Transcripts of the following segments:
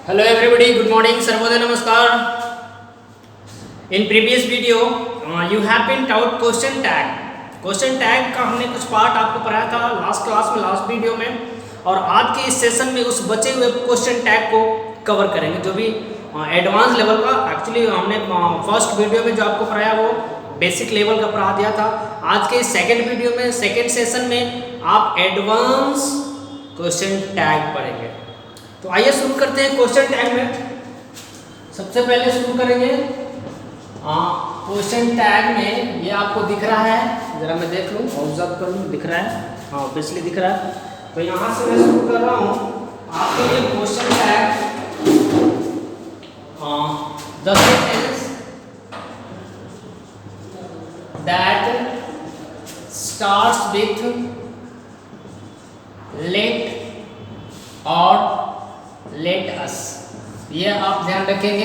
Hello everybody, good morning, Sarvodaya Namaskar. In previous video, you have been taught question tag. Question tag का हमने कुछ part आपको पढ़ाया था लास्ट क्लास में, लास्ट वीडियो में, और आज के इस सेशन में उस बचे हुए क्वेश्चन टैग को कवर करेंगे जो भी एडवांस लेवल का। एक्चुअली हमने फर्स्ट वीडियो में जो आपको पढ़ाया वो बेसिक लेवल का पढ़ा दिया था। आज के सेकंड वीडियो में, सेकंड सेशन में आप एडवांस क्वेश्चन टैग पढ़ेंगे। तो आइए शुरू करते हैं क्वेश्चन टैग में। सबसे पहले शुरू करेंगे क्वेश्चन टैग में। ये आपको दिख रहा है, जरा मैं देख लूँ, ऑब्जर्व कर लूँ, दिख रहा है? हाँ, ऑब्वियसली दिख रहा है। तो यहाँ से मैं शुरू कर रहा हूँ आपके लिए question tag. The sentence that starts with let और लेट अस, ये आप ध्यान रखेंगे।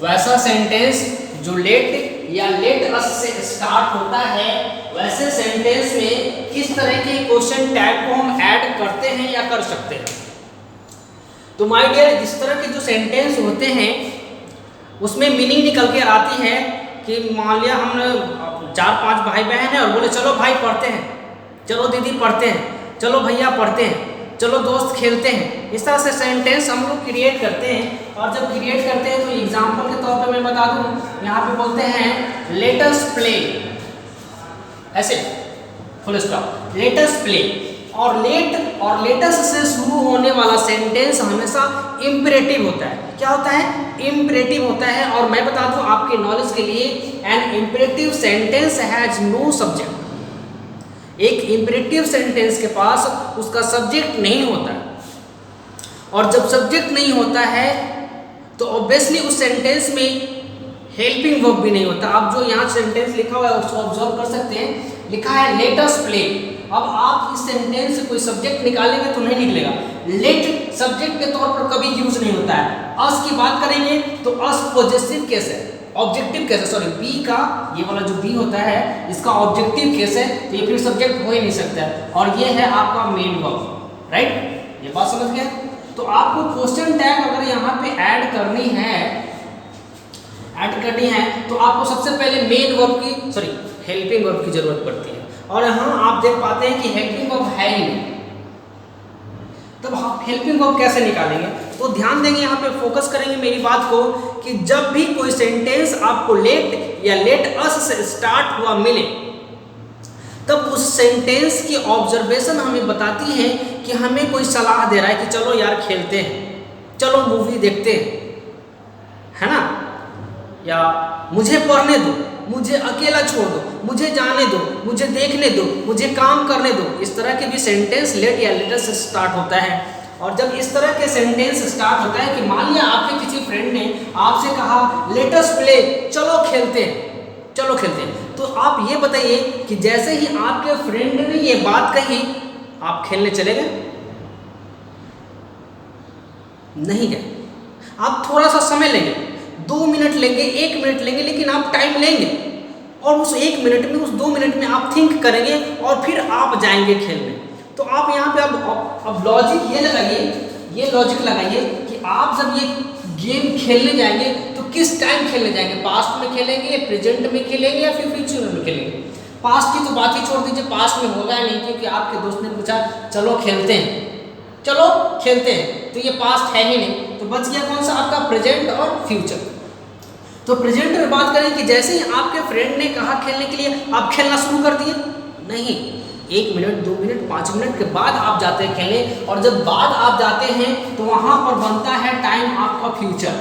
वैसा सेंटेंस जो लेट या लेट अस से स्टार्ट होता है, वैसे सेंटेंस में किस तरह के क्वेश्चन टैग को हम ऐड करते हैं या कर सकते हैं। तो माय डियर, जिस तरह के जो सेंटेंस होते हैं उसमें मीनिंग निकल के आती है कि मान लिया हमने 4-5 भाई बहन है और बोले चलो भाई पढ़ते हैं, चलो दीदी पढ़ते हैं, चलो भैया पढ़ते हैं, चलो दोस्त खेलते हैं। इस तरह से सेंटेंस हम लोग क्रिएट करते हैं। और जब क्रिएट करते हैं तो एग्जांपल के तौर पे मैं बता दूं, यहाँ पे बोलते हैं लेट अस प्ले, ऐसे full stop, let us play. और लेट और लेटस से शुरू होने वाला सेंटेंस हमेशा इंपरेटिव होता है। क्या होता है? इंपरेटिव होता है। और मैं बता दूं आपके नॉलेज के लिए, an imperative sentence has no subject. एक इंपरेटिव सेंटेंस के पास उसका सब्जेक्ट नहीं होता है, और जब सब्जेक्ट नहीं होता है तो ऑब्वियसली उस सेंटेंस में हेल्पिंग वर्ब भी नहीं होता। आप जो यहाँ सेंटेंस लिखा हुआ है उसको ऑब्जर्व कर सकते हैं, लिखा है लेट अस प्ले। अब आप इस सेंटेंस से कोई सब्जेक्ट निकालेंगे तो नहीं निकलेगा। लेट सब्जेक्ट के तौर पर कभी यूज नहीं होता है। अस की बात करेंगे तो अस पॉजेसिव केस है, ऑब्जेक्टिव केस है, सॉरी बी का ये वाला जो बी होता है इसका ऑब्जेक्टिव केस है, तो ये फिर सब्जेक्ट हो ही नहीं सकता है। और ये है आपका मेन वर्ब, राइट? ये बात समझ गए? तो आपको क्वेश्चन टैग अगर यहाँ पे ऐड करनी है तो आपको सबसे पहले मेन वर्ब की, सॉरी हेल्पिंग वर्ब की जरूरत पड़ती है। और यहाँ आप देख पाते हैं कि हेल्पिंग वर्ब है ही नहीं, तब आप हेल्पिंग वर्ब कैसे निकालेंगे? तो ध्यान देंगे, यहाँ पे फोकस करेंगे मेरी बात को, कि जब भी कोई सेंटेंस आपको लेट या लेट अस से स्टार्ट हुआ मिले, तब उस सेंटेंस की ऑब्जर्वेशन हमें बताती है कि हमें कोई सलाह दे रहा है कि चलो यार खेलते हैं, चलो मूवी देखते हैं, है ना, या मुझे पढ़ने दो, मुझे अकेला छोड़ दो, मुझे जाने दो, मुझे देखने दो, मुझे काम करने दो। इस तरह के भी सेंटेंस लेट या लेटर से स्टार्ट होता है। और जब इस तरह के सेंटेंस स्टार्ट होता है कि मान लिया आपके किसी फ्रेंड ने आपसे कहा लेट अस प्ले, चलो खेलते हैं, चलो खेलते हैं, तो आप ये बताइए कि जैसे ही आपके फ्रेंड ने ये बात कही, आप खेलने चले गए? नहीं गए। आप थोड़ा सा समय लेंगे, 2 मिनट लेंगे, 1 मिनट लेंगे, लेकिन आप टाइम लेंगे और उस 1 मिनट में, उस 2 मिनट में आप थिंक करेंगे और फिर आप जाएंगे खेलने। तो आप यहाँ पे अब लॉजिक ये लगाइए, ये लॉजिक लगाइए कि आप जब ये गेम खेलने जाएंगे तो किस टाइम खेलने जाएंगे? पास्ट में खेलेंगे, प्रेजेंट में खेलेंगे, या फिर फ्यूचर में खेलेंगे? पास्ट की तो बात ही छोड़ दीजिए, पास्ट में होगा नहीं, क्योंकि आपके दोस्त ने पूछा चलो खेलते हैं, चलो खेलते हैं, तो ये पास्ट है ही नहीं। तो बच गया कौन सा? आपका प्रेजेंट और फ्यूचर। तो प्रेजेंट में बात करें कि जैसे ही आपके फ्रेंड ने कहा खेलने के लिए, आप खेलना शुरू कर दिए? नहीं, 1 मिनट, 2 मिनट, 5 मिनट के बाद आप जाते हैं खेलने। और जब बाद आप जाते हैं तो वहाँ पर बनता है टाइम आपका फ्यूचर।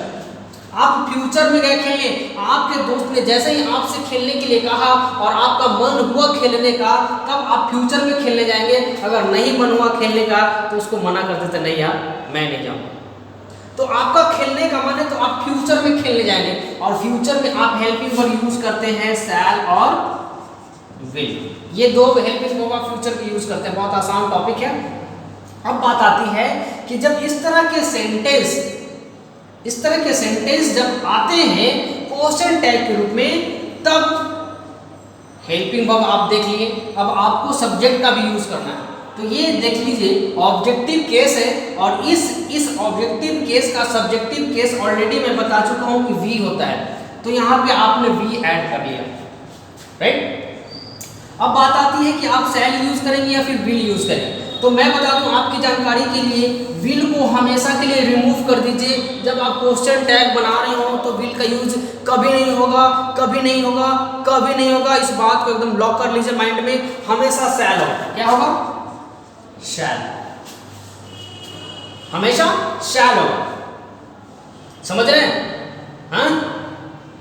आप फ्यूचर में गए खेलने, आपके दोस्त ने जैसे ही आपसे खेलने के लिए कहा और आपका मन हुआ खेलने का, तब आप फ्यूचर में खेलने जाएंगे। अगर नहीं मन हुआ खेलने का तो उसको मना कर देते, नहीं यार मैं नहीं जाऊँगा। तो आपका खेलने का मन है तो आप फ्यूचर में खेलने जाएंगे, और फ्यूचर में आप हेल्पिंग वर्ब यूज करते हैं शैल और विल। ये 2 हेल्पिंग वर्ब आप फ्यूचर के यूज करते हैं। बहुत आसान टॉपिक है। अब बात आती है कि जब इस तरह के सेंटेंस जब आते हैं क्वेश्चन टैग के रूप में, तब हेल्पिंग वर्ब आप देख लिए। अब आपको सब्जेक्ट का भी यूज करना है। तो ये देख लीजिए ऑब्जेक्टिव केस है, और इस ऑब्जेक्टिव केस का सब्जेक्टिव केस ऑलरेडी मैं बता चुका हूँ कि वी होता है, तो यहाँ पे आपने वी ऐड कर लिया, राइट। अब बात आती है कि आप शैल यूज करेंगे या फिर विल यूज करेंगे। तो मैं बता दूं आपकी जानकारी के लिए, विल को हमेशा के लिए रिमूव कर दीजिए। जब आप क्वेश्चन टैग बना रहे हो तो विल का यूज कभी नहीं होगा, कभी नहीं होगा, कभी नहीं होगा। इस बात को एकदम लॉक कर लीजिए माइंड में, हमेशा शैल होगा। क्या होगा? शैल, हमेशा शैल होगा। समझ रहे हैं? हाँ,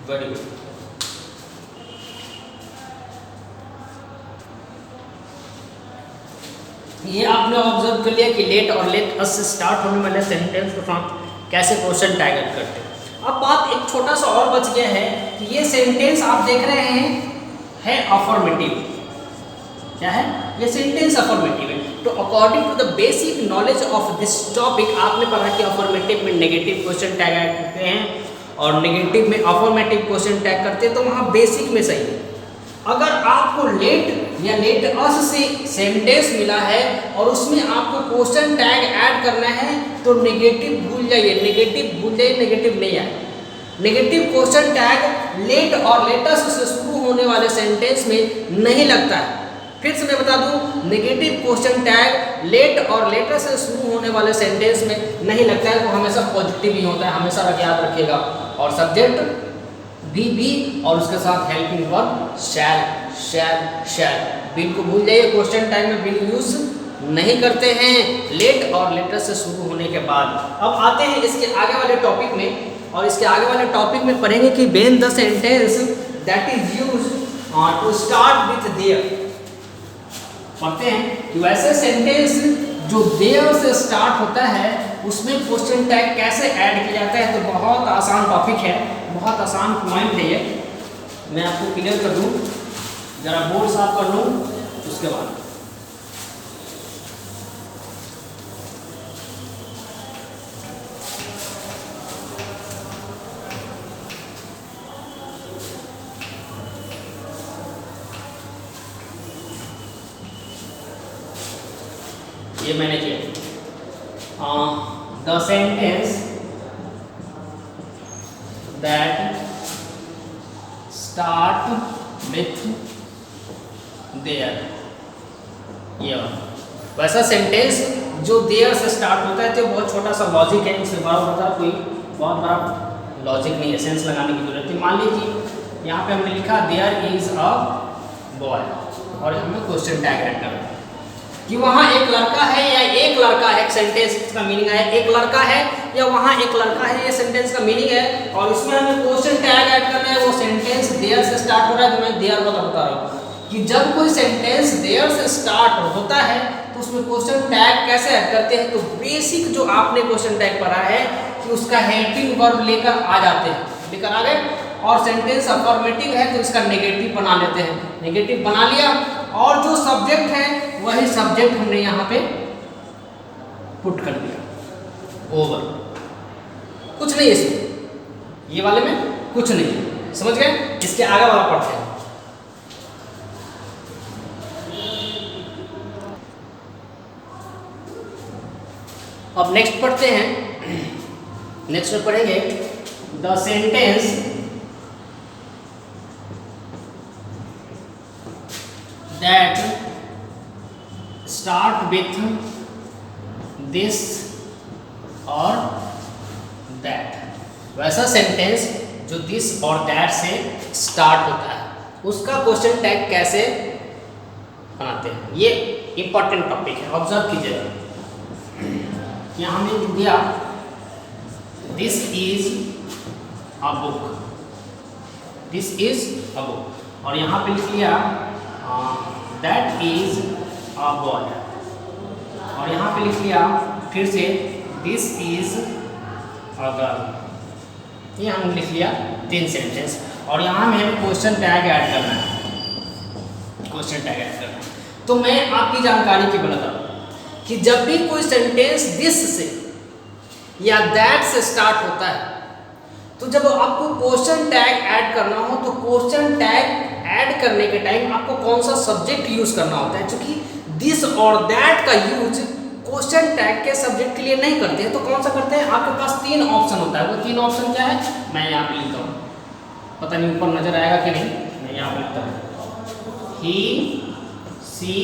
वेरी गुड। ये आपने ऑब्जर्व कर लिया कि लेट और लेट अस से स्टार्ट होने वाले सेंटेंस के साथ कैसे क्वेश्चन टैग ऐड करते हैं। अब बात एक छोटा सा और बच गया है कि ये सेंटेंस आप देख रहे हैं है अफर्मेटिव। क्या है? ये सेंटेंस अफर्मेटिव है। तो according to the basic knowledge of this topic, आपने पढ़ा कि अफर्मेटिव में नेगेटिव क्वेश्चन टैग ऐड करते हैं और नेगेटिव में अफर्मेटिव क्वेश्चन टैग करते हैं, तो वहाँ बेसिक में सही है। अगर आपको लेट या लेट अस से सेंटेंस मिला है और उसमें आपको क्वेश्चन टैग ऐड करना है, तो नेगेटिव भूल जाइए, नेगेटिव भूल जाइए, नेगेटिव नहीं आए। नेगेटिव क्वेश्चन टैग लेट और लेटस से शुरू होने वाले सेंटेंस में नहीं लगता है। फिर से मैं बता दूं, नेगेटिव क्वेश्चन टैग लेट और लेटर से शुरू होने वाले सेंटेंस में नहीं लगता है, वो हमेशा पॉजिटिव ही होता है, हमेशा याद रखिएगा। और सब्जेक्ट बी और उसके साथ हेल्पिंग वर्ब शैल, शैल, शैल। बिल को भूल जाइए, क्वेश्चन टाइम में बिल यूज नहीं करते हैं लेट और लेटर से शुरू होने के बाद। अब आते हैं इसके आगे वाले टॉपिक में, और इसके आगे वाले टॉपिक में पढ़ेंगे कि when the sentence that is used to start with there. पढ़ते हैं कि वैसे सेंटेंस जो देयर से स्टार्ट होता है उसमें क्वेश्चन टैग कैसे ऐड किया जाता है। तो बहुत आसान टॉपिक है, बहुत आसान पॉइंट है ये। मैं आपको क्लियर कर दूं, जरा बोर्ड साफ कर लूं उसके बाद। ये मैंने किया। The sentence that start with there, ये वैसा सेंटेंस जो देयर से स्टार्ट होता है। तो बहुत छोटा सा लॉजिक है, इससे बड़ा होता कोई बहुत बड़ा लॉजिक नहीं है, सेंस लगाने की जरूरत है। मान लीजिए यहाँ पे हमने लिखा देयर इज अ बॉय, और हमें क्वेश्चन टैग ऐड करना है कि वहाँ एक लड़का है या एक लड़का है। एक सेंटेंस का मीनिंग है एक लड़का है या वहाँ एक लड़का है, ये सेंटेंस का मीनिंग है। और इसमें हमें क्वेश्चन टैग ऐड करना है। वो सेंटेंस देयर से स्टार्ट हो रहा है, तो मैं देयर वाला बता रहा हूँ कि जब कोई सेंटेंस देयर से स्टार्ट होता है तो उसमें क्वेश्चन टैग कैसे ऐड करते हैं। तो बेसिक जो आपने क्वेश्चन टैग पढ़ा है कि उसका हेल्पिंग वर्ब लेकर आ जाते हैं, लेकर आ गए। और सेंटेंस अफर्मेटिव है तो इसका नेगेटिव बना लेते हैं, नेगेटिव बना लिया। और जो सब्जेक्ट है वही सब्जेक्ट हमने यहाँ पे पुट कर दिया, ओवर। कुछ नहीं इसमें, ये वाले में कुछ नहीं, समझ गए। इसके आगे वाला पढ़ते हैं। अब नेक्स्ट पढ़ते हैं। नेक्स्ट में पढ़ेंगे the sentence that start with this और दैट। वैसा सेंटेंस जो दिस और दैट से स्टार्ट होता है उसका क्वेश्चन टैग कैसे बनाते हैं, ये इंपॉर्टेंट टॉपिक है, ऑब्जर्व कीजिएगा। यहाँ हमने लिख दिया this is a book, this is a book, और यहाँ पे लिख लिया दैट इज अ बॉय, और यहाँ पे लिख लिया फिर से दिस इज अ गर्ल। ये हमने लिख लिया 3 सेंटेंस, और यहाँ में हमें क्वेश्चन टैग ऐड करना है, क्वेश्चन टैग ऐड करना है। तो मैं आपकी जानकारी के लिए बता दूँ कि जब भी कोई सेंटेंस दिस से या दैट से स्टार्ट होता है, तो जब आपको क्वेश्चन टैग ऐड करना हो तो क्वेश्चन टैग ऐड करने के टाइम आपको कौन सा सब्जेक्ट यूज करना होता है। क्योंकि दिस और दैट का यूज क्वेश्चन टैग के सब्जेक्ट के लिए नहीं करते हैं, तो कौन सा करते हैं? आपके पास 3 ऑप्शन होता है। वो 3 ऑप्शन क्या है? मैं यहाँ पे लिखता हूँ, पता नहीं ऊपर नजर आएगा कि नहीं, मैं यहाँ पे लिखता हूँ ही, सी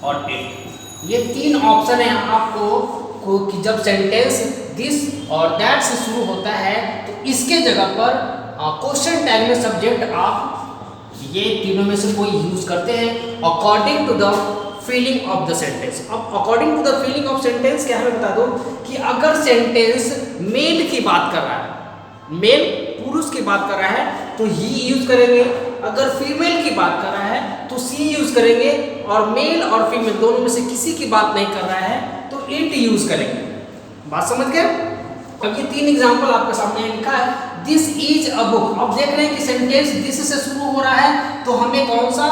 और इट। ये 3 ऑप्शन है आपको कि जब सेंटेंस दिस और दैट से शुरू होता है तो इसके जगह पर क्वेश्चन टैग में सब्जेक्ट आप ये तीनों में से कोई यूज करते हैं according to the feeling of the sentence. अब according to the feeling of sentence क्या है मैं बता दूं कि अगर सेंटेंस मेल की बात कर रहा है, मेल पुरुष की बात कर रहा है तो ही यूज करेंगे, अगर फीमेल की बात कर रहा है तो सी यूज करेंगे, और मेल और फीमेल दोनों में से किसी की बात नहीं कर रहा है तो इट यूज करेंगे। बात समझ गए? अब ये 3 एग्जाम्पल आपके सामने लिखा है, दिस इज अ बुक। अब देख रहे हैं कि सेंटेंस दिस से शुरू हो रहा है तो हमें कौन सा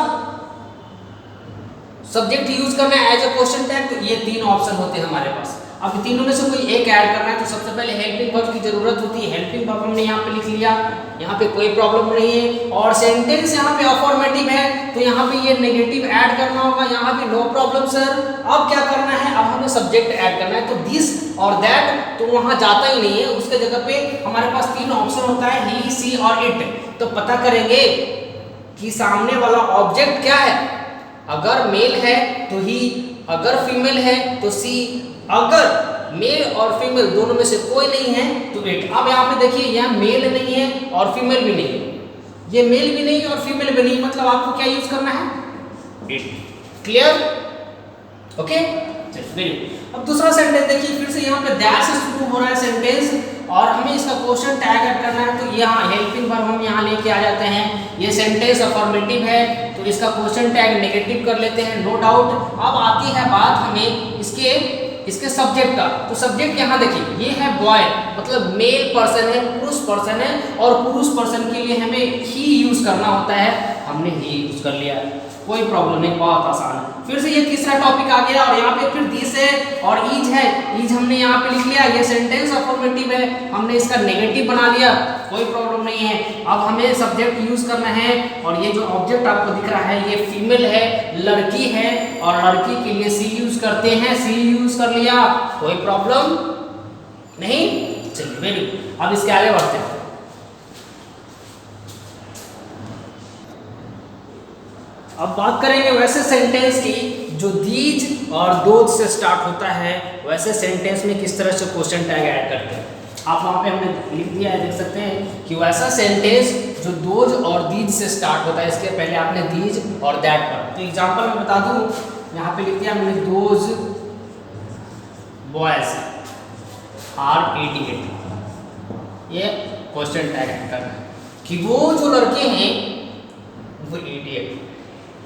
सब्जेक्ट यूज करना है एज अ क्वेश्चन टैग? तो ये 3 ऑप्शन होते हैं हमारे पास। अब तीनों में से कोई एक ऐड करना है तो सबसे पहले हेल्पिंग वर्ब की जरूरत होती है। हेल्पिंग वर्ब हमने यहाँ पे लिख लिया, यहाँ पे कोई प्रॉब्लम नहीं है। और सेंटेंस यहाँ पे अफर्मेटिव है तो यहाँ पे ये नेगेटिव ऐड करना होगा, यहाँ पे नो प्रॉब्लम सर। अब क्या करना है? अब हमें सब्जेक्ट ऐड करना है, तो दिस और दैट तो वहाँ जाता ही नहीं है, उसके जगह पे हमारे पास 3 ऑप्शन होता है, ही, सी और इट। तो पता करेंगे कि सामने वाला ऑब्जेक्ट क्या है। अगर मेल है तो ही, अगर फीमेल है तो सी, अगर मेल और फीमेल दोनों में से कोई नहीं है तो इट। अब यहाँ पे देखिए यहाँ मेल नहीं है और फीमेल भी नहीं है, ये मेल भी नहीं और फीमेल भी नहीं, मतलब आपको क्या यूज करना है? इट। क्लियर? ओके, चलिए अब दूसरा सेंटेंस देखिए, फिर से यहाँ पे दैट से शुरू हो रहा है सेंटेंस और हमें इसका क्वेश्चन टैग ऐड करना है। तो यहाँ हेल्पिंग वर्ब हम यहाँ लेके आ जाते हैं। ये सेंटेंस अफर्मेटिव है तो इसका क्वेश्चन टैग नेगेटिव कर लेते हैं, नो डाउट। अब आती है बात हमें इसके सब्जेक्ट का। तो सब्जेक्ट यहाँ देखिए, ये है बॉय, मतलब मेल पर्सन है, पुरुष पर्सन है, और पुरुष पर्सन के लिए हमें ही यूज करना होता है। हमने ही यूज कर लिया, कोई प्रॉब्लम नहीं, बहुत आसान है। फिर से ये तीसरा टॉपिक आ गया और यहाँ पे फिर दिस है और ईज है। ईज हमने यहाँ पे लिख लिया, ये सेंटेंस अफर्मेटिव है, हमने इसका नेगेटिव बना लिया, कोई प्रॉब्लम नहीं है। अब हमें सब्जेक्ट यूज करना है और ये जो ऑब्जेक्ट आपको दिख रहा है ये फीमेल है, लड़की है, और लड़की के लिए सी यूज करते हैं, सी यूज कर लिया, कोई प्रॉब्लम नहीं। चलिए वेरी गुड, अब इसके आगे बढ़ते हैं। अब बात करेंगे वैसे सेंटेंस की जो दीज और दोज से स्टार्ट होता है, वैसे सेंटेंस में किस तरह से क्वेश्चन टैग ऐड करते हैं। आप वहाँ पे हमने लिख दिया है, देख सकते हैं कि वैसा सेंटेंस जो दोज और दीज से स्टार्ट होता है, इसके पहले आपने दीज और दैट पर। तो एग्जांपल मैं बता दूँ, यहाँ पे लिख दिया हमने, दोज बॉयज आर इडियट। ये क्वेश्चन टैग ऐड करना है कि वो जो लड़के हैं वो इडियट,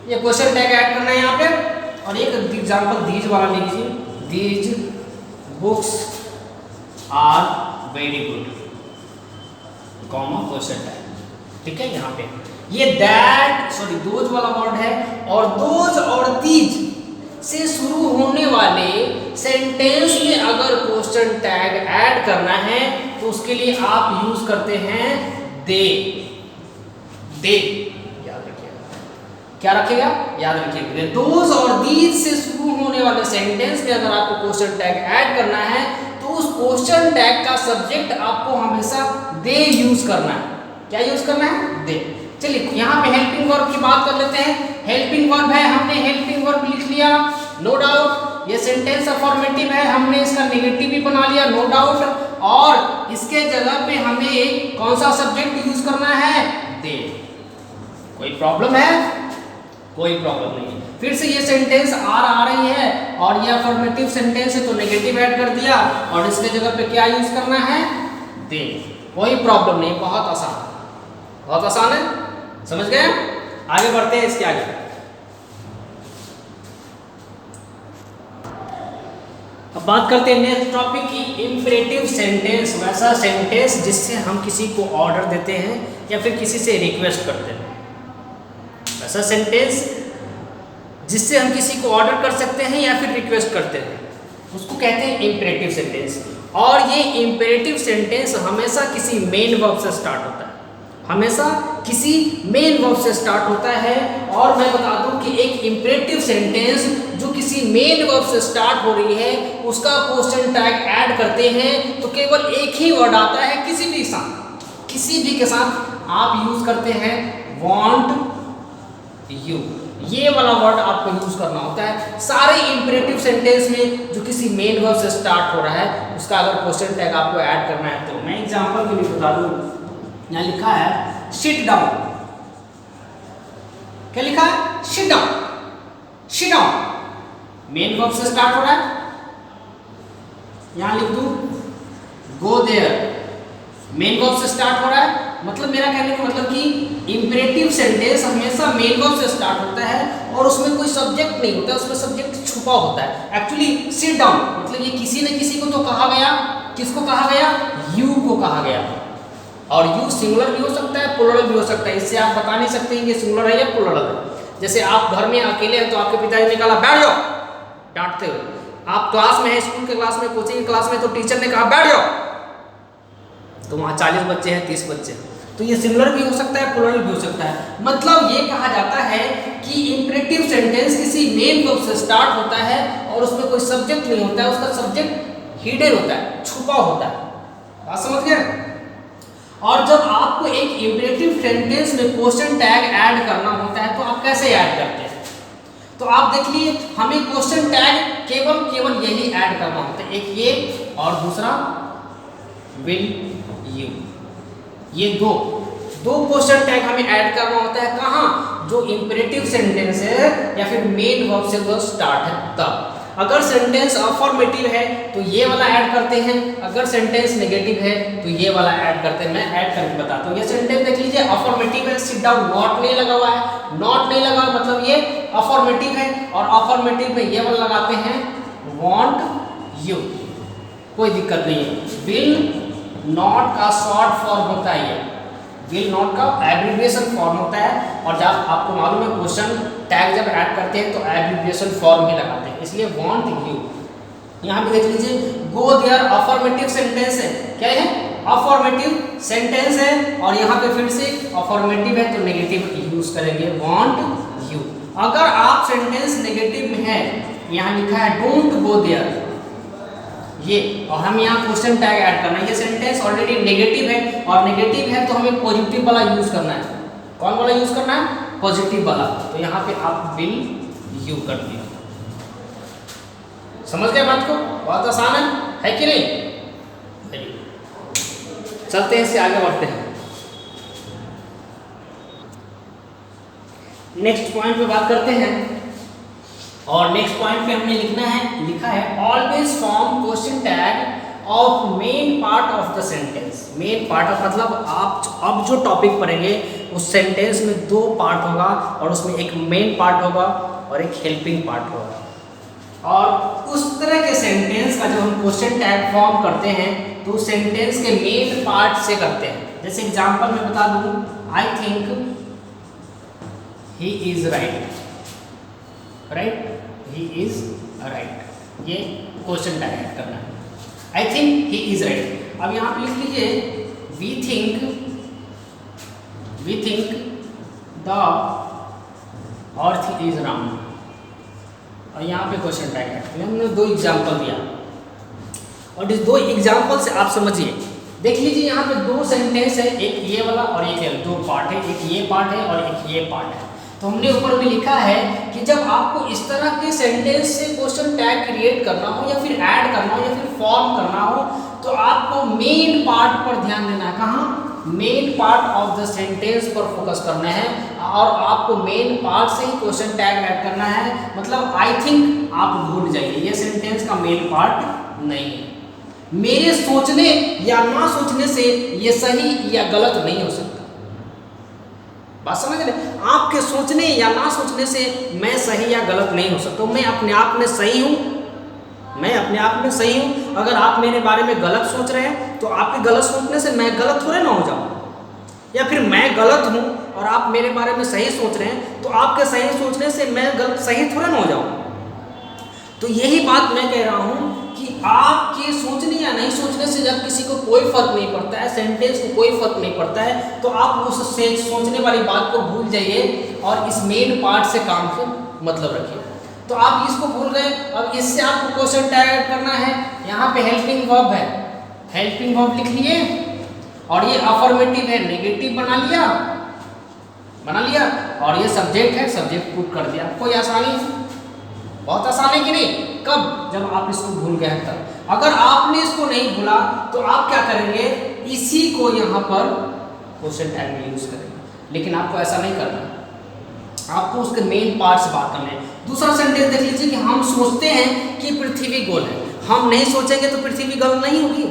ये क्वेश्चन टैग ऐड करना है यहाँ पे। और एक एग्जांपल दीज वाला लीजिए, these books are very good, comma question tag. ठीक है, यहाँ पे ये दैट सॉरी दोज वाला वर्ड है, और दोज और दीज से शुरू होने वाले सेंटेंस में अगर क्वेश्चन टैग ऐड करना है तो उसके लिए आप यूज करते हैं दे। दे क्या रखेगा? याद रखिए, दोज और दीज से शुरू होने वाले सेंटेंस में अगर आपको क्वेश्चन टैग ऐड करना है तो उस क्वेश्चन टैग का सब्जेक्ट आपको हमेशा दे यूज करना है। क्या यूज करना है? दे। चलिए यहाँ पे हेल्पिंग वर्ब की बात कर लेते हैं। हेल्पिंग वर्ब है, हमने हेल्पिंग वर्ब लिख लिया, नो डाउट। ये सेंटेंस अफर्मेटिव है, हमने इसका नेगेटिव भी बना लिया, नो डाउट। और इसके जगह पे हमें कौन सा सब्जेक्ट यूज करना है? दे। कोई प्रॉब्लम है? कोई प्रॉब्लम नहीं है। फिर से ये सेंटेंस आर आ रही है और ये अफर्मेटिव सेंटेंस है तो नेगेटिव ऐड कर दिया, और इसके जगह पे क्या यूज करना है? दे। कोई प्रॉब्लम नहीं, बहुत आसान, बहुत आसान है, समझ गए? आगे बढ़ते हैं इसके आगे। अब बात करते हैं नेक्स्ट टॉपिक की, इंपरेटिव सेंटेंस, वैसा सेंटेंस जिससे हम किसी को ऑर्डर देते हैं या फिर किसी से रिक्वेस्ट करते हैं। ऐसा सेंटेंस जिससे हम किसी को ऑर्डर कर सकते हैं या फिर रिक्वेस्ट करते हैं, उसको कहते हैं इंपरेटिव सेंटेंस। और ये इंपरेटिव सेंटेंस हमेशा किसी मेन वर्ब से स्टार्ट होता है, हमेशा किसी मेन वर्ब से स्टार्ट होता है। और मैं बता दूं कि एक इंपरेटिव सेंटेंस जो किसी मेन वर्ब से स्टार्ट हो रही है उसका क्वेश्चन टैग ऐड करते हैं तो केवल एक ही वर्ड आता है किसी भी के साथ आप यूज करते हैं want you, ये वाला वर्ड आपको यूज करना होता है सारे इंपेरेटिव सेंटेंस में जो किसी मेन वर्ब से स्टार्ट हो रहा है उसका अगर क्वेश्चन टैग आपको ऐड करना है। तो मैं एग्जांपल के लिए बता दूं, यहाँ लिखा है सिट डाउन, क्या लिखा है? Sit down, sit down, main verb से स्टार्ट हो रहा है। यहां लिख दूं गो देयर, मेन वर्ब से स्टार्ट हो रहा है। मतलब मेरा कहने का मतलब कि इंपेरेटिव सेंटेंस हमेशा मेन वर्ब से स्टार्ट होता है और उसमें कोई सब्जेक्ट नहीं होता, उसमें सब्जेक्ट छुपा होता है। एक्चुअली सिट डाउन मतलब ये किसी न किसी को तो कहा गया, किसको कहा गया? यू को कहा गया। और यू सिंगुलर भी हो सकता है, प्लुरल भी हो सकता है। इससे आप बता नहीं सकते कि सिंगुलर है या प्लुरल है। जैसे आप घर में अकेले हैं तो आपके पिताजी ने कहा बैठ जाओ, डांटते हुए। आप क्लास में हैं, स्कूल के क्लास में, कोचिंग की क्लास में, तो टीचर ने कहा बैठ जाओ, तो वहाँ 40 बच्चे हैं, 30 बच्चे हैं, तो ये सिंगुलर भी हो सकता है, प्लुरल भी हो सकता है। मतलब ये कहा जाता है कि इंपेरेटिव सेंटेंस किसी मेन वर्ब से स्टार्ट होता है और उसमें कोई सब्जेक्ट नहीं होता है, उसका सब्जेक्ट हिडन होता है, छुपा होता है। बात समझ गए? और जब आपको एक इंपेरेटिव सेंटेंस में क्वेश्चन टैग ऐड करना होता है तो आप कैसे ऐड करते हैं? तो आप देख लिए हमें क्वेश्चन टैग केवल यही ऐड करना होता है, एक ये और दूसरा विल यू। ये दो क्वेश्चन टैग हमें ऐड करना होता है। कहाँ? जो इंपेरेटिव सेंटेंस है या फिर मेन वर्ब से जो स्टार्ट है तब। अगर सेंटेंस अफर्मेटिव है तो ये वाला ऐड करते हैं, अगर सेंटेंस नेगेटिव है तो ये वाला ऐड करते हैं। मैं ऐड करके बताता हूँ। ये सेंटेंस देख लीजिए, अफर्मेटिव है, सिट डाउन, नॉट नहीं लगा हुआ है, नॉट नहीं लगा मतलब ये अफर्मेटिव है। और अफर्मेटिव में ये वाला लगाते हैं want you, कोई दिक्कत नहीं है। विल नॉट का शॉर्ट फॉर्म होता है, ये विल नॉट का एब्रिविएशन फॉर्म होता है। और जब आपको मालूम है क्वेश्चन टैग जब ऐड करते हैं तो एब्रिविएशन फॉर्म ही लगाते हैं, इसलिए want you। यहाँ पे देख लीजिए गो देयर अफर्मेटिव सेंटेंस है, क्या है? अफर्मेटिव सेंटेंस है। और यहाँ पे फिर से अफर्मेटिव है तो नेगेटिव यूज करेंगे want you। अगर आप सेंटेंस नेगेटिव में है, यहाँ लिखा है डोंट गो देयर, ये, और हम यहाँ क्वेश्चन टैग ऐड करना है। ये सेंटेंस ऑलरेडी नेगेटिव है और नेगेटिव है तो हमें पॉजिटिव वाला यूज करना है। कौन वाला यूज करना है? पॉजिटिव वाला। तो यहाँ पे आप विल यू कर दिया। समझ गए बात को? बहुत आसान है कि नहीं? चलते हैं, इससे आगे बढ़ते हैं। नेक्स्ट पॉइंट पे बात करते हैं। और नेक्स्ट पॉइंट पे हमने लिखा है always form question tag of main part of the sentence. Main part of मतलब आप अब जो टॉपिक पढ़ेंगे उस सेंटेंस में दो पार्ट होगा और उसमें एक मेन पार्ट होगा और एक हेल्पिंग पार्ट होगा। और उस तरह के सेंटेंस का जब हम क्वेश्चन टैग फॉर्म करते हैं तो उस सेंटेंस के मेन पार्ट से करते हैं। जैसे एग्जांपल में बता दूं, I think he is right, he is right, ये क्वेश्चन टैग ऐड करना है। I think he is right. अब यहाँ पे लिख लीजिए we think the earth is round, और यहाँ पे क्वेश्चन टैग ऐड किया। हमने दो एग्जाम्पल दिया और इस दो एग्जाम्पल से आप समझिए। देख लीजिए यहाँ पे दो सेंटेंस है, एक ये वाला और एक ये, दो पार्ट है, एक ये पार्ट है और एक ये पार्ट है। तो हमने ऊपर भी लिखा है कि जब आपको इस तरह के सेंटेंस से क्वेश्चन टैग क्रिएट करना हो या फिर ऐड करना हो या फिर फॉर्म करना हो तो आपको मेन पार्ट पर ध्यान देना है। कहाँ? Main part of the sentence पर फोकस करना है और आपको मेन पार्ट से ही क्वेश्चन टैग ऐड करना है। मतलब आई थिंक आप भूल जाइए, ये सेंटेंस का मेन पार्ट नहीं है। मेरे सोचने या ना सोचने से ये सही या गलत नहीं हो सकता। बात समझ रहे? आपके सोचने या ना सोचने से मैं सही या गलत नहीं हो सकता। मैं अपने आप में सही हूँ, मैं अपने आप में सही हूँ। अगर आप मेरे बारे में गलत सोच रहे हैं तो आपके गलत सोचने से मैं गलत थोड़े ना हो जाऊँ, या फिर मैं गलत हूँ और आप मेरे बारे में सही सोच रहे हैं तो आपके सही सोचने से मैं गलत सही थोड़े ना हो जाऊँ। तो यही बात मैं कह रहा हूँ कि आपके सोचने या नहीं सोचने से जब किसी को कोई फर्क नहीं पड़ता है, सेंटेंस को कोई फर्क नहीं पड़ता है, तो आप उस सोचने वाली बात को भूल जाइए और इस मेन पार्ट से काम से मतलब रखिए। तो आप इसको भूल गए। अब इससे आपको क्वेश्चन टैग करना है। यहाँ पे हेल्पिंग वर्ब है, हेल्पिंग वर्ब लिख लिए और ये अफर्मेटिव है, नेगेटिव बना लिया और ये सब्जेक्ट है, सब्जेक्ट पुट कर दिया। कोई आसानी, बहुत आसान है कि नहीं? कब? जब आप इसको भूल गए तब। अगर आपने इसको नहीं भूला तो आप क्या करेंगे, इसी को यहाँ पर क्वेश्चन टैग में यूज करेंगे, लेकिन आपको ऐसा नहीं करना, आपको उसके मेन पार्ट से बात करना है। दूसरा सेंटेंस देख लीजिए कि हम सोचते हैं कि पृथ्वी गोल है। हम नहीं सोचेंगे तो पृथ्वी गोल नहीं होगी।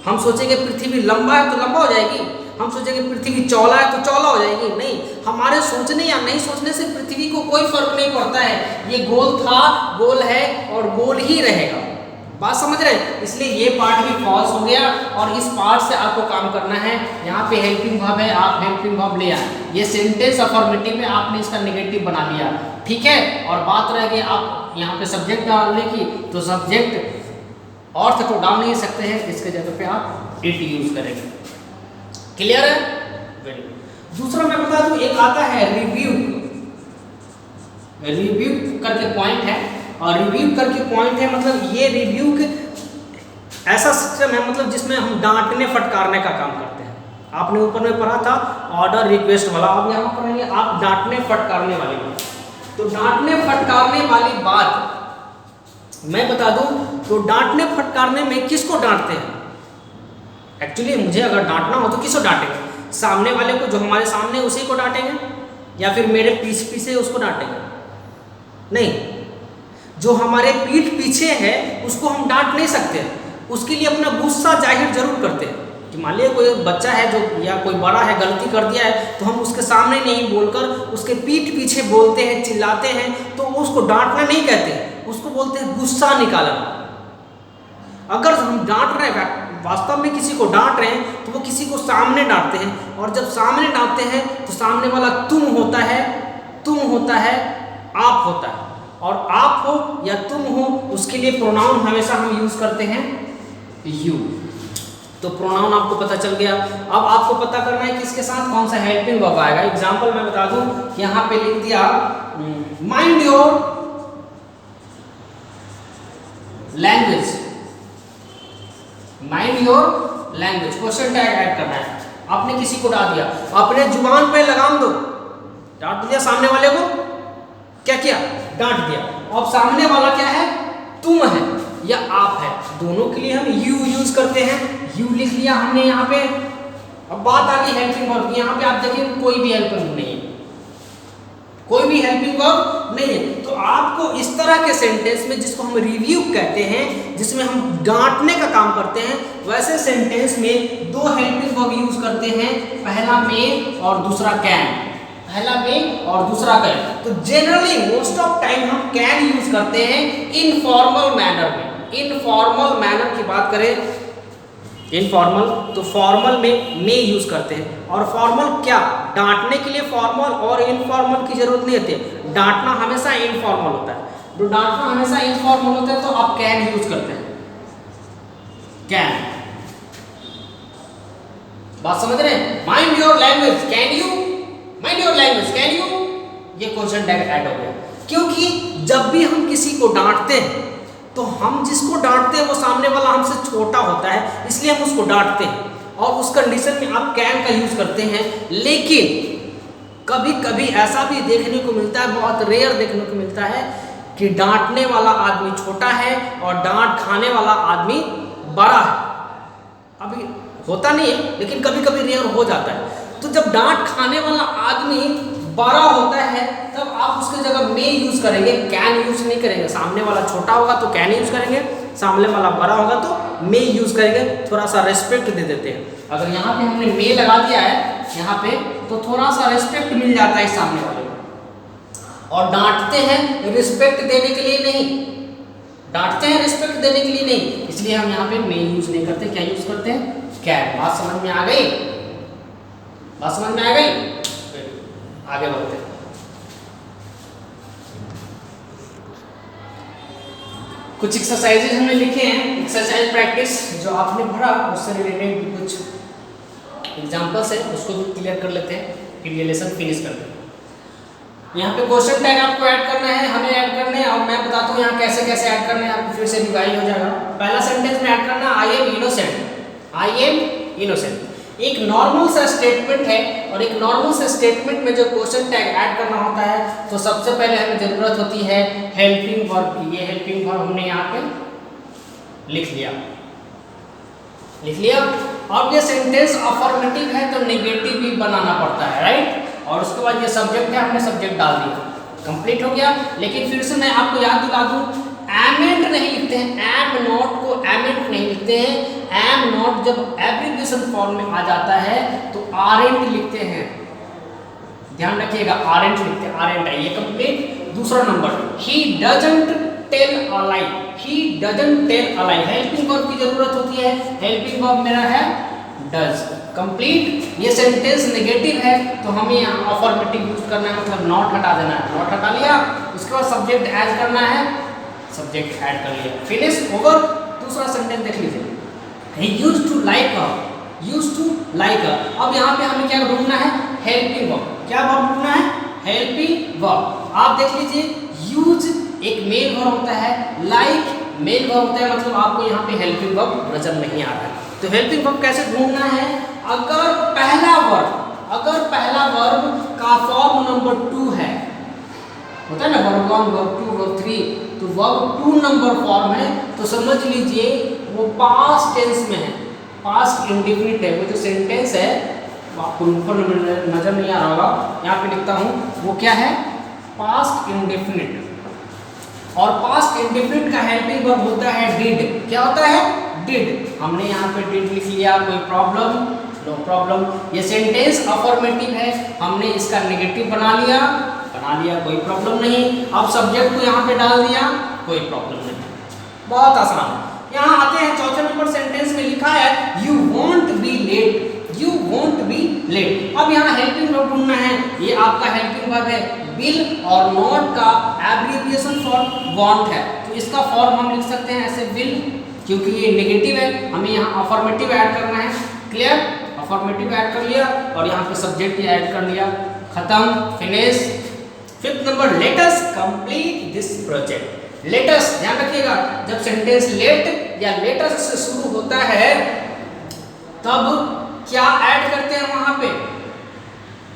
हम सोचेंगे पृथ्वी लंबा है तो लंबा हो जाएगी, हम सोचेंगे पृथ्वी चौड़ा है तो चौड़ा हो जाएगी। नहीं, हमारे सोचने या नहीं सोचने से पृथ्वी को कोई फर्क नहीं पड़ता है। ये गोल था, गोल है और गोल ही रहेगा। बात समझ रहे हैं? इसलिए ये पार्ट भी फॉल्स हो गया और इस पार्ट से आपको काम करना है। यहाँ पे हेल्पिंग वर्ब है, आप हेल्पिंग वर्ब ले आए। ये सेंटेंस अफर्मेटिव में आपने इसका नेगेटिव बना लिया, ठीक है। और बात रह गई आप यहाँ पे सब्जेक्ट डालने की, तो सब्जेक्ट अर्थ तो डाल नहीं सकते हैं, इसके जगह पे आप इट यूज करेंगे। क्लियर है? Very good. दूसरा मैं बता दूं, एक आता है रिव्यू, रिव्यू करके पॉइंट है। और रिव्यू करके पॉइंट है मतलब ये रिव्यू के ऐसा सिस्टम है मतलब जिसमें हम डांटने फटकारने का काम करते हैं। आपने ऊपर में पढ़ा था ऑर्डर रिक्वेस्ट वाला, अब यहाँ पढ़ेंगे आप डांटने फटकारने वाली बात। तो डांटने फटकारने वाली बात मैं बता दूं, तो डांटने फटकारने में किसको डांटते हैं? एक्चुअली मुझे अगर डांटना हो तो किसको डांटेंगे? सामने वाले को, जो हमारे सामने उसी को डांटेंगे, या फिर मेरे पीछे उसको डांटेंगे? नहीं, जो हमारे पीठ पीछे है उसको हम डांट नहीं सकते। उसके लिए अपना गुस्सा जाहिर जरूर करते हैं कि मान लिया कोई बच्चा है जो या कोई बड़ा है गलती कर दिया है, तो हम उसके सामने नहीं बोलकर उसके पीठ पीछे बोलते हैं, चिल्लाते हैं, तो उसको डांटना नहीं कहते, उसको बोलते हैं गुस्सा निकालना। अगर हम डांट रहे हैं, वास्तव में किसी को डांट रहे हैं, तो वो किसी को सामने डांटते हैं, और जब सामने डांटते हैं तो सामने वाला तुम होता है, तुम होता है, आप होता है। और आप हो या तुम हो उसके लिए प्रोनाउन हमेशा हम यूज करते हैं यू। तो प्रोनाउन आपको पता चल गया। अब आपको पता करना है कि इसके साथ कौन सा हेल्पिंग वर्ब आएगा। एग्जांपल मैं बता दूं, यहां पे लिख दिया mind your language, mind your language, question tag add करना है। आपने किसी को डांट दिया, अपने जुबान पे लगाम दो, डांट दिया सामने वाले को, क्या किया? डांट दिया। अब सामने वाला क्या है? तुम है या आप है, दोनों के लिए हम यू यूज करते हैं। यू लिख लिया हमने यहाँ पे। अब बात आ गई हेल्पिंग वर्ब की। यहाँ पे आप देखिए कोई भी हेल्पिंग वर्ब नहीं है, कोई भी हेल्पिंग वर्ब नहीं है। तो आपको इस तरह के सेंटेंस में, जिसको हम रिव्यू कहते हैं, जिसमें हम डांटने का काम करते हैं, वैसे सेंटेंस में दो हेल्पिंग वर्ब यूज करते हैं, पहला में और दूसरा कैन। पहला में और दूसरा कैन। तो जनरली मोस्ट ऑफ टाइम हम कैन यूज करते हैं इनफॉर्मल मैनर में। इनफॉर्मल मैनर की बात करें, इनफॉर्मल, तो फॉर्मल में यूज करते हैं। और फॉर्मल क्या? डांटने के लिए फॉर्मल और इनफॉर्मल की जरूरत नहीं होती है। डांटना हमेशा इनफॉर्मल होता है। तो डांटना हमेशा इनफॉर्मल होता है, तो आप कैन यूज करते हैं, कैन। बात समझ रहे हैं? Mind your language, can you? Mind your language, can you? ये क्वेश्चन टैग ऐड हो गया। क्योंकि जब भी हम किसी को डांटते हैं, तो हम जिसको डांटते हैं वो सामने वाला हमसे छोटा होता है, इसलिए हम उसको डांटते हैं। और उस कंडीशन में आप कैन का यूज करते हैं। लेकिन कभी कभी ऐसा भी देखने को मिलता है, बहुत रेयर देखने को मिलता है, कि डांटने वाला आदमी छोटा है और डांट खाने वाला आदमी बड़ा है। अभी होता नहीं है, लेकिन कभी कभी रेयर हो जाता है। तो जब डांट खाने वाला आदमी बड़ा होता है, तब आप उसके जगह में यूज करेंगे, कैन यूज नहीं करेंगे। सामने वाला छोटा होगा तो कैन यूज करेंगे, सामने वाला बड़ा होगा तो में यूज करेंगे। थोड़ा सा रेस्पेक्ट दे देते हैं। अगर यहाँ पे हमने में लगा दिया है यहाँ पे, तो थोड़ा सा रेस्पेक्ट मिल जाता है सामने वाले को। और डांटते हैं रिस्पेक्ट देने के लिए नहीं, डांटते हैं रिस्पेक्ट देने के लिए नहीं, इसलिए हम यहाँ पे में यूज नहीं करते, क्या यूज करते हैं? कैन। बात समझ में आ गई? बात समझ में आ गई? आगे बढ़ते हैं। कुछ एक्सरसाइजेज हमने लिखे हैं, एक्सरसाइज प्रैक्टिस, जो आपने पढ़ा उससे रिलेटेड कुछ एग्जांपल्स है, उसको भी क्लियर कर लेते हैं, फिर ये लेसन फिनिश कर देंगे। यहाँ पे क्वेश्चन टैग आपको ऐड करना है, हमें ऐड करना है, और मैं बताता हूँ यहाँ कैसे कैसे ऐड करना है, आपको फिर से रिवाइज हो जाएगा। पहला सेंटेंस में ऐड करना I am innocent, I am innocent. एक नॉर्मल सा स्टेटमेंट है, और एक नॉर्मल से स्टेटमेंट में जो क्वेश्चन टैग ऐड करना होता है तो सबसे पहले हमें जरूरत होती है हेल्पिंग वर्ब की। ये हेल्पिंग वर्ब हमने यहाँ पे लिख लिया, लिख लिया। अब ये सेंटेंस अफर्मेटिव है तो नेगेटिव भी बनाना पड़ता है, राइट। और उसके बाद ये सब्जेक्ट है, हमने सब्जेक्ट डाल दिया, कंप्लीट हो गया। लेकिन फिर से मैं आपको याद दिला दूं, एमेंट नहीं लिखते हैं, एम नॉट को एमेंट नहीं लिखते हैं। एम नॉट जब एब्रिविएशन फॉर्म में आ जाता है तो आरेंट लिखते हैं, ध्यान रखिएगा, आरेंट लिखते हैं, आरेंट है ये कंप्लीट। दूसरा नंबर, he doesn't tell a lie, he doesn't tell a lie. Helping verb की जरूरत होती है, हेल्पिंग वर्ब मेरा है डज, कंप्लीट। ये सेंटेंस नेगेटिव है तो हमें यहाँ अफर्मेटिव यूज करना है, मतलब नॉट हटा देना है, नॉट हटा लिया। उसके बाद सब्जेक्ट ऐड करना है, सब्जेक्ट ऐड कर लिया, फिनिश, ओवर। दूसरा सेंटेंस देख लीजिए, he used to like a, used to like a. अब यहाँ पे हमें क्या ढूंढना है, हेल्पिंग वर्ब। क्या वर्ब ढूंढना है, हेल्पिंग वर्ब। आप देख लीजिए, यूज एक मेल वर्ब होता है, लाइक मेल वर्ब होता है, मतलब आपको यहाँ पे हेल्पिंग वर्ब नजर नहीं आ रहा है। तो हेल्पिंग वर्ब कैसे ढूंढना है, अगर पहला वर्ब का फॉर्म नंबर 2 है, होता है ना वर्ब 1, वर्ब 2, वर्ब 3, तो वर्ब 2 नंबर फॉर्म है तो समझ लीजिए वो पास्ट टेंस में है, पास्ट इंडेफिनिट है। वो जो सेंटेंस है आपको ऊपर नजर नहीं आ रहा होगा, यहाँ पे लिखता हूँ, वो क्या है, पास्ट इंडेफिनिट। और पास्ट इंडेफिनिट का हेल्पिंग वर्ब होता है डिड। क्या होता है, डिड। हमने यहाँ पे डिड लिख लिया, कोई प्रॉब्लम, नो प्रॉब्लम। ये सेंटेंस अफर्मेटिव है, हमने इसका नेगेटिव बना लिया, कोई प्रॉब्लम नहीं। अब सब्जेक्ट को यहाँ पे डाल दिया, कोई प्रॉब्लम नहीं, बहुत आसान है। यहाँ आते हैं चौथे नंबर सेंटेंस में लिखा है you won't be late, you won't be late. अब यहाँ हेल्पिंग वर्ब ढूंढना है, ये आपका हेल्पिंग वर्ब है, विल और नॉट का एब्रिविएशन फॉर वांट है, तो इसका फॉर्म हम लिख सकते हैं ऐसे विल, क्योंकि ये नेगेटिव है, हमें यहाँ अफर्मेटिव ऐड करना है। क्लियर, अफर्मेटिव ऐड कर लिया और यहाँ पे सब्जेक्ट ऐड कर लिया, खत्म, finish. Fifth number, let us complete this project. Let us, ध्यान रखिएगा, जब सेंटेंस लेट या लेट अस से शुरू होता है तब क्या ऐड करते हैं, वहां पे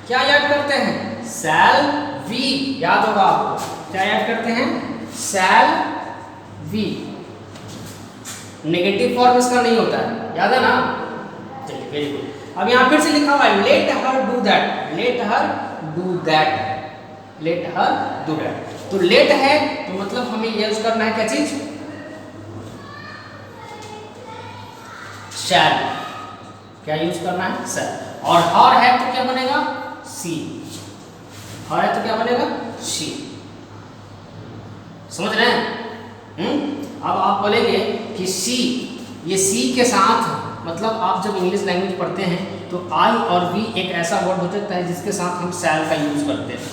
क्या ऐड करते हैं, शैल वी। याद होगा आपको, क्या ऐड करते हैं, शैल वी। नेगेटिव फॉर्म इसका नहीं होता है, याद है ना। चलिए, वेरी गुड। अब यहाँ फिर से लिखा हुआ है let her do that, let her do that, let her do that. तो लेट है तो मतलब हमें यूज करना है क्या चीज, शैल। क्या यूज करना है, शैल। और हर है तो क्या बनेगा, सी। हर है तो क्या बनेगा, सी। समझ रहे हैं। अब आप बोलेंगे कि सी, ये सी के साथ, मतलब आप जब इंग्लिश लैंग्वेज पढ़ते हैं तो आई और वी एक ऐसा वर्ड हो सकता है जिसके साथ हम शैल का यूज करते हैं,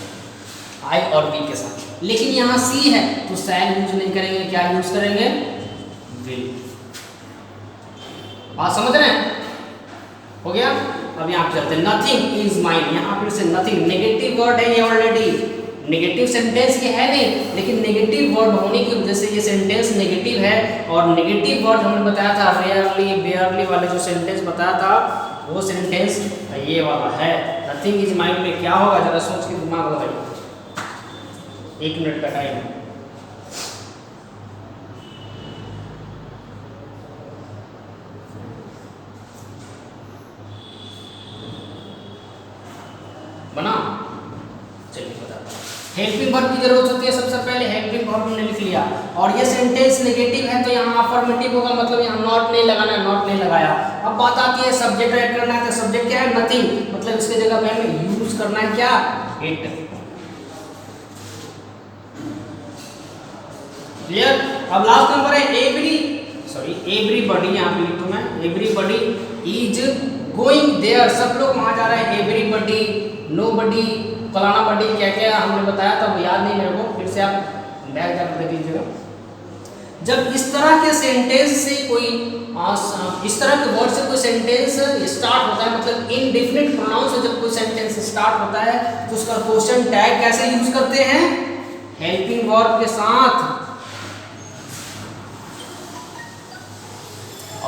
आई और वी के साथ। लेकिन यहाँ सी है तो शैल यूज नहीं करेंगे, क्या यूज करेंगे, विल। बात समझ रहे हैं, हो गया। अब यहाँ चलते हैं, नथिंग इज माइन। यहाँ फिर से नथिंग नेगेटिव वर्ड है, ये ऑलरेडी नेगेटिव सेंटेंस ये है नहीं, लेकिन नेगेटिव वर्ड होने की वजह से ये सेंटेंस नेगेटिव है। और नेगेटिव वर्ड हमने बताया था, रेयरली, बेयरली वाले जो सेंटेंस बताया था, वो सेंटेंस ये वाला है। नथिंग इज माइन में क्या होगा, जरा सोच के दिमाग लगाइए, 1 मिनट का टाइम है। बना, चलिए बताता हूँ। हेल्पिंग वर्ब की जरूरत होती है, सबसे पहले हेल्पिंग वर्ब हमने लिख लिया। और ये सेंटेंस नेगेटिव है तो यहाँ अफर्मेटिव होगा, मतलब यहाँ नॉट नहीं लगाना, नॉट नहीं लगाया। अब बात आती है सब्जेक्ट ऐड करना है, तो सब्जेक्ट क्या है, नथिंग, मतलब इसके जगह पे हमें यूज करना है क्या, इट। क्लियर। अब लास्ट नंबर है एवरीबॉडी, यहाँ पे लिखूँ मैं, एवरीबॉडी इज गोइंग देयर। सब लोग वहां जा रहे हैं, एवरीबॉडी, नोबडी, फलाना बडी, क्या क्या हमने बताया था वो याद नहीं मेरे को, फिर से आप बैग जाकर देख लीजिएगा। जब इस तरह के सेंटेंस से कोई इस तरह के वर्ड से कोई सेंटेंस स्टार्ट होता है, मतलब इनडेफिनिट प्रोनाउन से जब कोई सेंटेंस स्टार्ट होता है तो उसका क्वेश्चन टैग कैसे यूज करते हैं? हेल्पिंग वर्ब के साथ,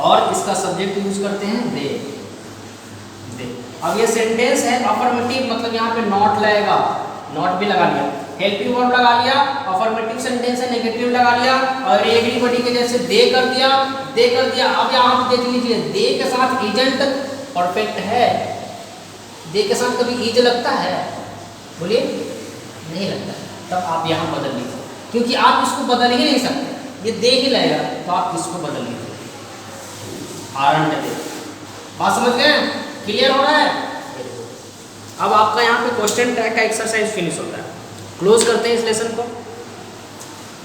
और इसका सब्जेक्ट यूज करते हैं दे। अब ये सेंटेंस है अफर्मेटिव, मतलब यहाँ पे नॉट लगेगा, नॉट भी लगा लिया, हेल्पिंग वर्ब लगा लिया, अफर्मेटिव सेंटेंस है नेगेटिव लगा लिया, और एवरीबॉडी के जैसे दे कर दिया, दे कर दिया। अब यहाँ पे देख लीजिए दे के साथ इजंट परफेक्ट है, दे के साथ कभी इज लगता है? बोलिए, नहीं लगता। तब आप यहाँ बदल लीजिए, क्योंकि आप इसको बदल ही नहीं सकते, ये दे ही लगेगा, तो आप इसको बदल लीजिए, आरंट दे। बात समझ गए? क्लियर हो रहा है? अब आपका यहाँ पे क्वेश्चन टैग का एक्सरसाइज फिनिश होता है। क्लोज करते हैं इस लेसन को।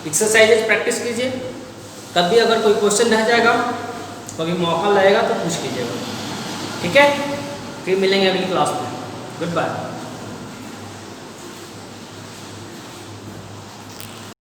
एक्सरसाइजेज प्रैक्टिस कीजिए, तब भी अगर कोई क्वेश्चन रह जाएगा, कभी मौका लगेगा तो पूछ लीजिएगा, ठीक है? फिर मिलेंगे अगली क्लास में। Good bye.